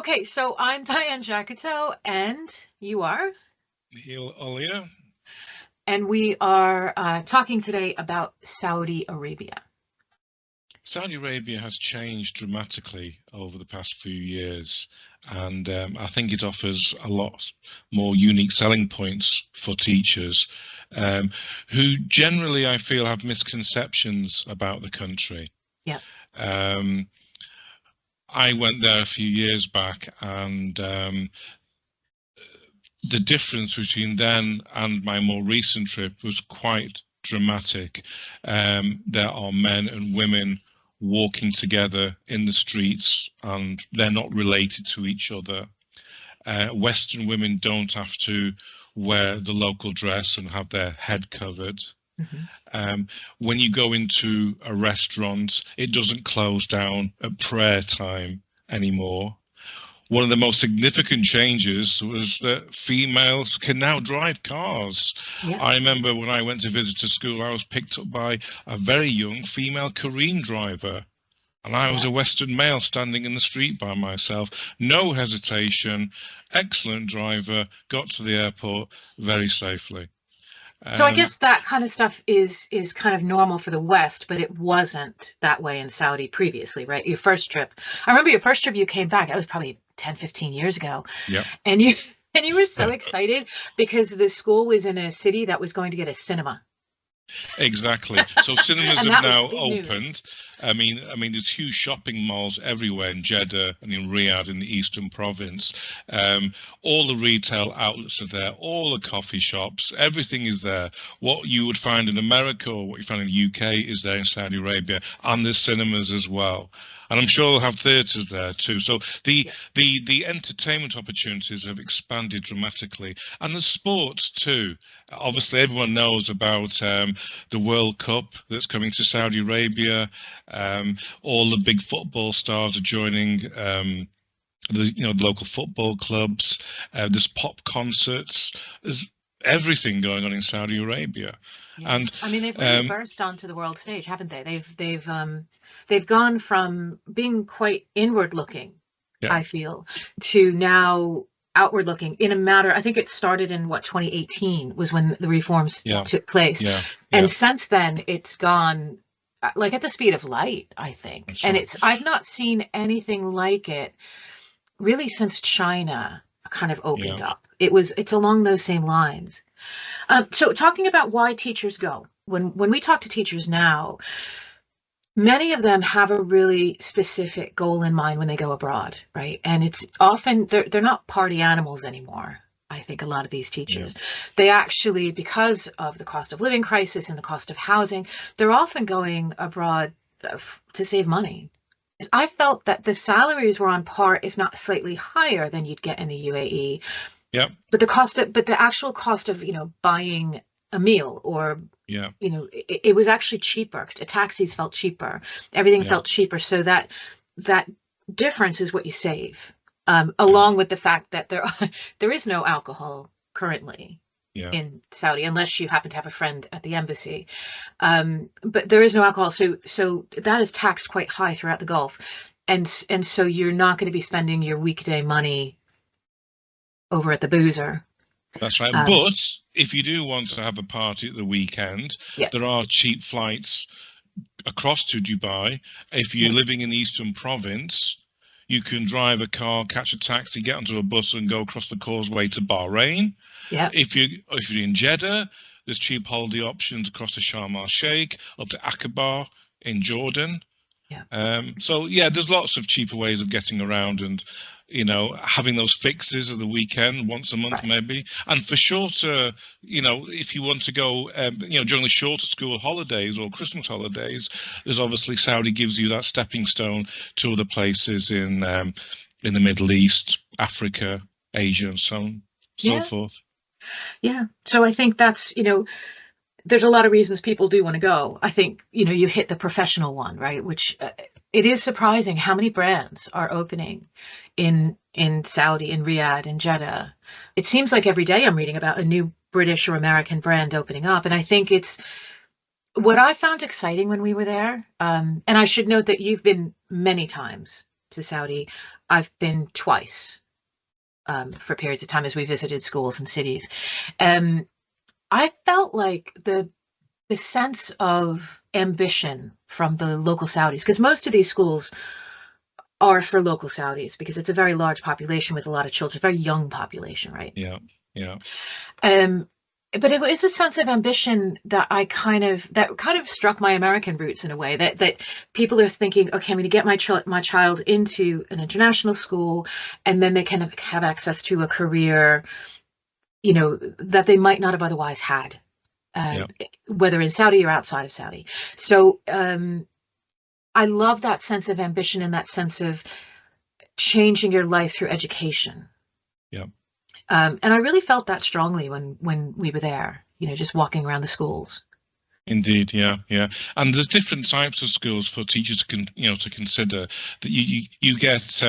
Okay, so I'm Diane Jacoto, and you are, Neil Ollier. and we are talking today about Saudi Arabia. Saudi Arabia has changed dramatically over the past few years, and I think it offers a lot more unique selling points for teachers um, who generally, I feel, have misconceptions about the country. Yeah. Um, I went there a few years back, and the difference between then and my more recent trip was quite dramatic. There are men and women walking together in the streets, and they're not related to each other. Western women don't have to wear the local dress and have their head covered. Hmm. Um, when you go into a restaurant, it doesn't close down at prayer time anymore. One of the most significant changes was that females can now drive cars. Yeah. I remember when I went to visit a school, I was picked up by a very young female Korean driver. And I was Yeah. a Western male standing in the street by myself. No hesitation, excellent driver, got to the airport very safely. So I Um, guess that kind of stuff is kind of normal for the West, but it wasn't that way in Saudi previously, right? Your first trip. I remember your first trip you came back, that was probably 10, 15 years ago. yeah. And you and you were so excited because the school was in a city that was going to get a cinema. Exactly. So cinemas And have that was now big opened. news. There's huge shopping malls everywhere in Jeddah and in Riyadh in the Eastern Province. Um, all the retail outlets are there, all the coffee shops, everything is there. What you would find in America or what you find in the UK is there in Saudi Arabia, and there's cinemas as well. And I'm sure they'll have theatres there too. So the Yeah. the entertainment opportunities have expanded dramatically, and the sports too. Yeah. Obviously, everyone knows about the World Cup that's coming to Saudi Arabia. All the big football stars are joining the local football clubs. There's pop concerts. There's everything going on in Saudi Arabia, Yeah. and I mean, they've really um, burst onto the world stage, haven't they? They've gone from being quite inward looking, yeah, I feel, to now outward looking in a matter. I think it started in what 2018 was when the reforms yeah, took place. yeah, And yeah. since then it's gone like at the speed of light, I think. That's And right. it's I've not seen anything like it really since China kind of opened Yeah, up. It's along those same lines. So talking about why teachers go, when we talk to teachers now, many of them have a really specific goal in mind when they go abroad, right? And it's often they're not party animals anymore. I think a lot of these yeah, teachers, they actually, because of the cost of living crisis and the cost of housing, they're often going abroad to save money. I felt that the salaries were on par, if not slightly higher than you'd get in the UAE, yeah, but the actual cost of, buying a meal or, yeah, it was actually cheaper. Taxis felt cheaper. Everything yeah, felt cheaper. So that difference is what you save, yeah, along with the fact that there is no alcohol currently yeah. in Saudi, unless you happen to have a friend at the embassy. But there is no alcohol, so that is taxed quite high throughout the Gulf, and so you're not going to be spending your weekday money over at the boozer. That's right. Um, But if you do want to have a party at the weekend, yeah, there are cheap flights across to Dubai. If you're yeah, living in the Eastern Province, you can drive a car, catch a taxi, get onto a bus, and go across the causeway to Bahrain. yeah, If you're in Jeddah, there's cheap holiday options across the Sharm el Sheikh up to Aqaba in Jordan. yeah, So yeah, there's lots of cheaper ways of getting around, and having those fixes at the weekend, once a month right. maybe. And for shorter, if you want to go, during the shorter school holidays or Christmas holidays, there's obviously Saudi gives you that stepping stone to other places in the Middle East, Africa, Asia, and so on, so Yeah, forth. yeah. So I think that's, there's a lot of reasons people do want to go. I think, you hit the professional one, right? Which it is surprising how many brands are opening in Saudi, in Riyadh, in Jeddah. It seems like every day I'm reading about a new British or American brand opening up, and I think it's what I found exciting when we were there. And I should note that you've been many times to Saudi. I've been twice for periods of time as we visited schools and cities. I felt like the sense of ambition from the local Saudis, because most of these schools are for local Saudis because it's a very large population with a lot of children, very young population, right? Yeah, yeah. But it was a sense of ambition that kind of struck my American roots in a way that people are thinking, okay, I'm going to get my child into an international school, and then they can have access to a career, that they might not have otherwise had, whether in Saudi or outside of Saudi. So I love that sense of ambition and that sense of changing your life through education. Yeah. And I really felt that strongly when we were there, just walking around the schools. Indeed, yeah, yeah. And there's different types of schools for teachers to consider. That you get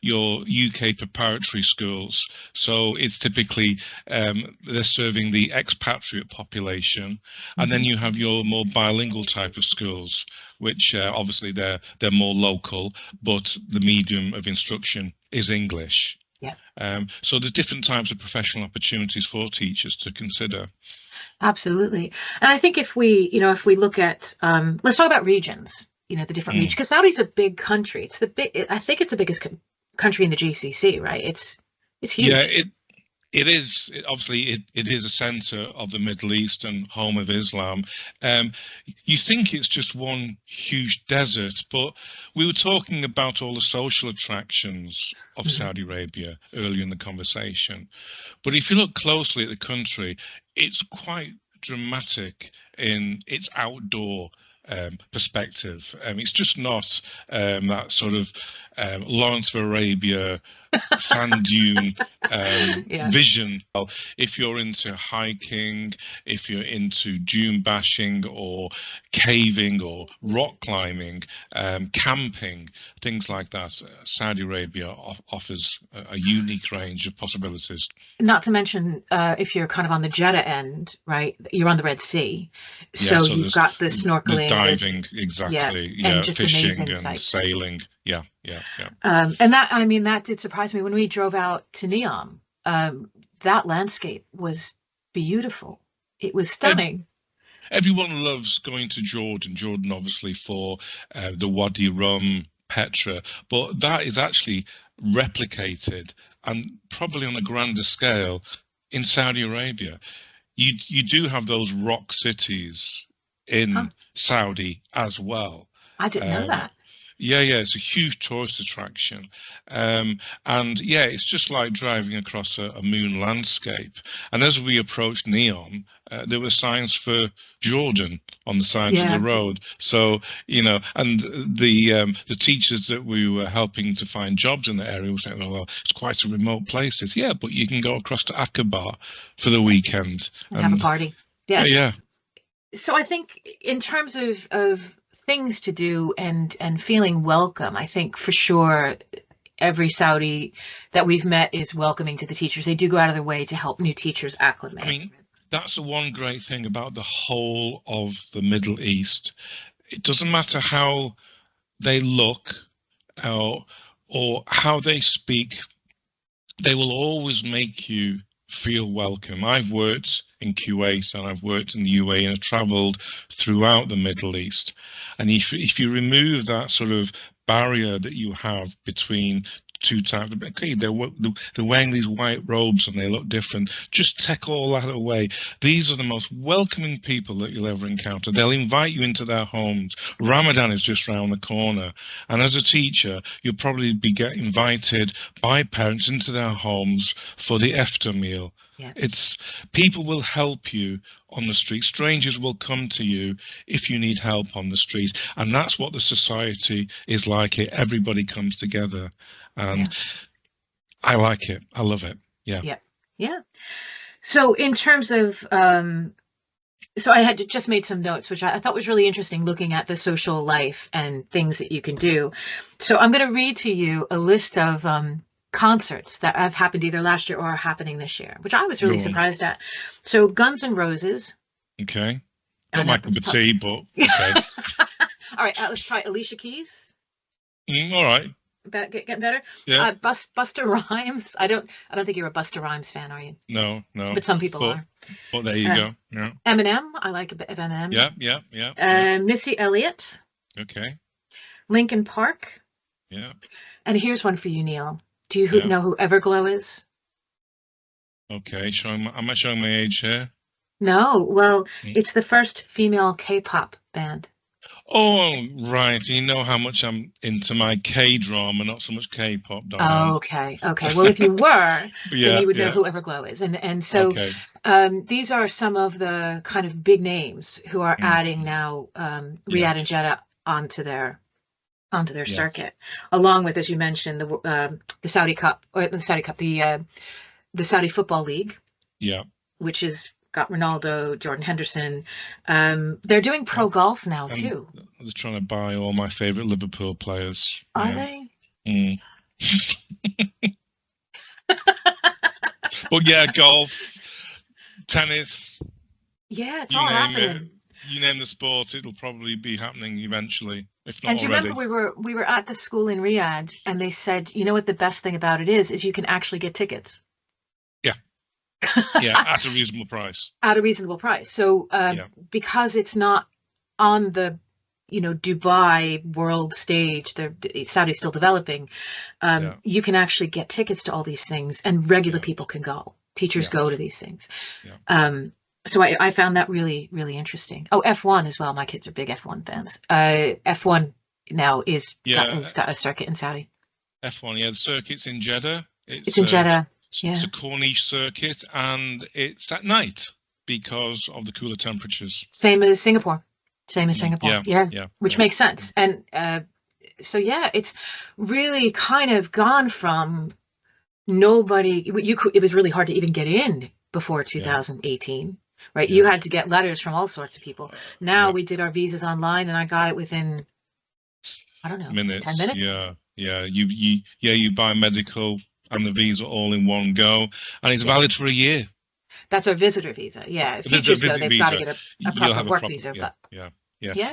your UK preparatory schools, so it's typically they're serving the expatriate population, and then you have your more bilingual type of schools, which obviously they're more local, but the medium of instruction is English. Yeah. So there's different types of professional opportunities for teachers to consider. Absolutely. And I think if we look at, let's talk about regions, the different regions, because Saudi's a big country. I think it's the biggest country in the GCC, right? It's huge. Yeah, it is. Obviously, it is a center of the Middle East and home of Islam. You think it's just one huge desert, but we were talking about all the social attractions of Saudi Arabia earlier in the conversation. But if you look closely at the country, it's quite dramatic in its outdoor perspective. It's just not that sort of Lawrence of Arabia sand dune vision. If you're into hiking, if you're into dune bashing or caving or rock climbing, camping, things like that, Saudi Arabia offers a unique range of possibilities. Not to mention, if you're kind of on the Jeddah end, right, you're on the Red Sea. So you've got the snorkeling, diving, exactly, and just fishing and sights. Sailing. Yeah. And that did surprise me when we drove out to Neom. That landscape was beautiful. It was stunning. Everyone loves going to Jordan. Jordan, obviously, for the Wadi Rum, Petra, but that is actually replicated and probably on a grander scale in Saudi Arabia. You do have those rock cities in Saudi as well. I didn't know that. Yeah, it's a huge tourist attraction. And yeah, it's just like driving across a moon landscape. And as we approached Neom, there were signs for Jordan on the sides of the road. So, and the teachers that we were helping to find jobs in the area were saying, well, it's quite a remote place. It's, yeah, but you can go across to Aqaba for the weekend. And have a party. Yeah. So I think in terms of things to do and feeling welcome, I think for sure every Saudi that we've met is welcoming to the teachers. They do go out of their way to help new teachers acclimate. I mean, that's the one great thing about the whole of the Middle East. It doesn't matter how they look or how they speak, they will always make you feel welcome. I've worked in Kuwait and I've worked in the UAE and I've traveled throughout the Middle East. And if you remove that sort of barrier that you have between two types of, okay, they're wearing these white robes and they look different, just take all that away. These are the most welcoming people that you'll ever encounter. They'll invite you into their homes. Ramadan is just around the corner, and as a teacher you'll probably get invited by parents into their homes for the iftar meal. It's people will help you on the street. Strangers will come to you if you need help on the street, and that's what the society is like. Everybody comes together, and I like it. I love it. Yeah. So in terms of so I had just made some notes, which I thought was really interesting, looking at the social life and things that you can do. So I'm going to read to you a list of concerts that have happened either last year or are happening this year, which I was really surprised at. So Guns N' Roses. Okay. Not my cup of tea, but okay. All right, let's try Alicia Keys. All right. Getting better. Yeah. Buster Rhymes. I don't think you're a Buster Rhymes fan, are you? No, no. But some people are. But there you go. Yeah. Eminem. I like a bit of Eminem. Yeah, yeah, yeah. Yeah. Missy Elliott. Okay. Linkin Park. Yeah. And here's one for you, Neil. Do you Yeah. know who Everglow is? Okay. Am I showing my age here? No. Well, it's the first female K-pop band. Oh, right. You know how much I'm into my K-drama, not so much K-pop, Diane. Oh, okay. Okay. Well, if you were, then you would know who Everglow is. And so these are some of the kind of big names who are adding now Riyadh and Jeddah onto their circuit, along with, as you mentioned, the Saudi Cup, or the Saudi Cup, the Saudi Football League. Yeah. Which has got Ronaldo, Jordan Henderson. They're doing pro golf now too. They're trying to buy all my favorite Liverpool players. Are they? Well, yeah, golf, tennis. Yeah, it's all happening. You name the sport, it'll probably be happening eventually, if not already. And do you remember we were at the school in Riyadh, and they said, you know what the best thing about it is you can actually get tickets. Yeah, at a reasonable price. At a reasonable price. So because it's not on the Dubai world stage, Saudi's still developing, you can actually get tickets to all these things, and regular people can go. Teachers go to these things. So I found that really, really interesting. Oh, F1 as well. My kids are big F1 fans. F1 now it's got a circuit in Saudi. F1, the circuit's in Jeddah. It's in Jeddah. It's a Corniche circuit, and it's at night because of the cooler temperatures. Same as Singapore. Yeah. Which makes sense. And so it's really kind of gone from nobody. It was really hard to even get in before 2018, right? You had to get letters from all sorts of people. Now we did our visas online, and I got it within, I don't know, 10 minutes. Yeah. You buy medical and the visa all in one go, and it's valid for a year. That's our visitor visa. Yeah, teachers though, they've got to get a proper work visa. Yeah.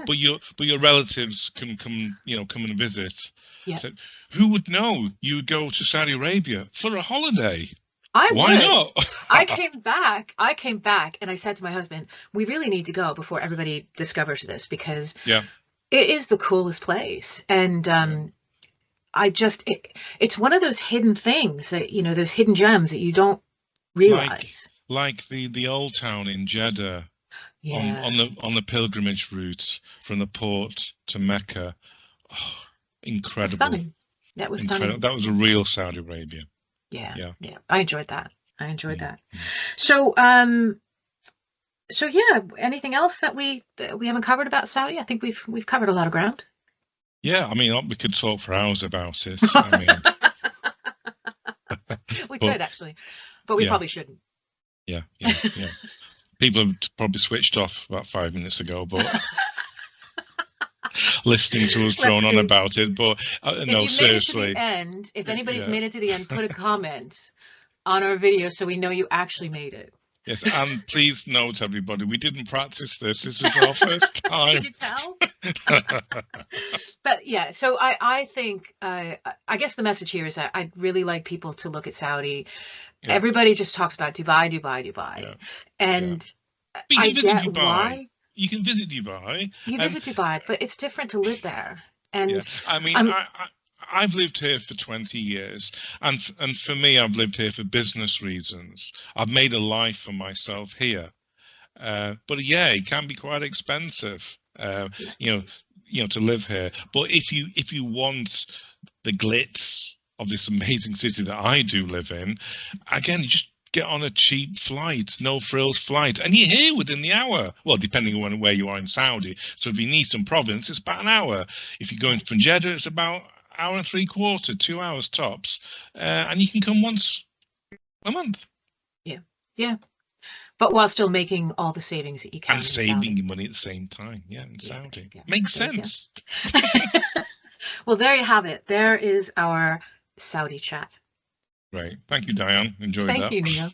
But your relatives can come and visit. Yeah. So, who would know you would go to Saudi Arabia for a holiday? Why not? I came back, and I said to my husband, we really need to go before everybody discovers this, because it is the coolest place. And it's one of those hidden things that, those hidden gems that you don't realize. Like the old town in Jeddah, on the pilgrimage route from the port to Mecca. Oh, incredible. Stunning. That was stunning. That was a real Saudi Arabia. Yeah. I enjoyed that. So anything else that we haven't covered about Saudi? I think we've covered a lot of ground. Yeah, I mean, we could talk for hours about it. We could actually, but we probably shouldn't. Yeah. People have probably switched off about 5 minutes ago, but listening to us drone on about it. But no, seriously. If anybody's made it to the end, put a comment on our video so we know you actually made it. Yes, and please note, everybody, we didn't practice this. This is our first time. Can you tell? But yeah, so I think, I guess the message here is that I'd really like people to look at Saudi. Yeah. Everybody just talks about Dubai. Yeah. And I get Dubai. Why. You can visit Dubai. You visit Dubai, but it's different to live there. And I mean, I've lived here for 20 years, and for me, I've lived here for business reasons. I've made a life for myself here, but it can be quite expensive, to live here. But if you want the glitz of this amazing city that I do live in, again, you just get on a cheap flight, no frills flight, and you're here within the hour. Well, depending on where you are in Saudi. So if you're in Eastern Province, it's about an hour. If you're going from Jeddah, it's about hour and 3/4, 2 hours tops, and you can come once a month. Yeah, but while still making all the savings that you can, and saving your money at the same time. In Saudi, makes sense. Well, there you have it. There is our Saudi chat. Right. Thank you, Diane. Enjoyed that. Thank you, Neil.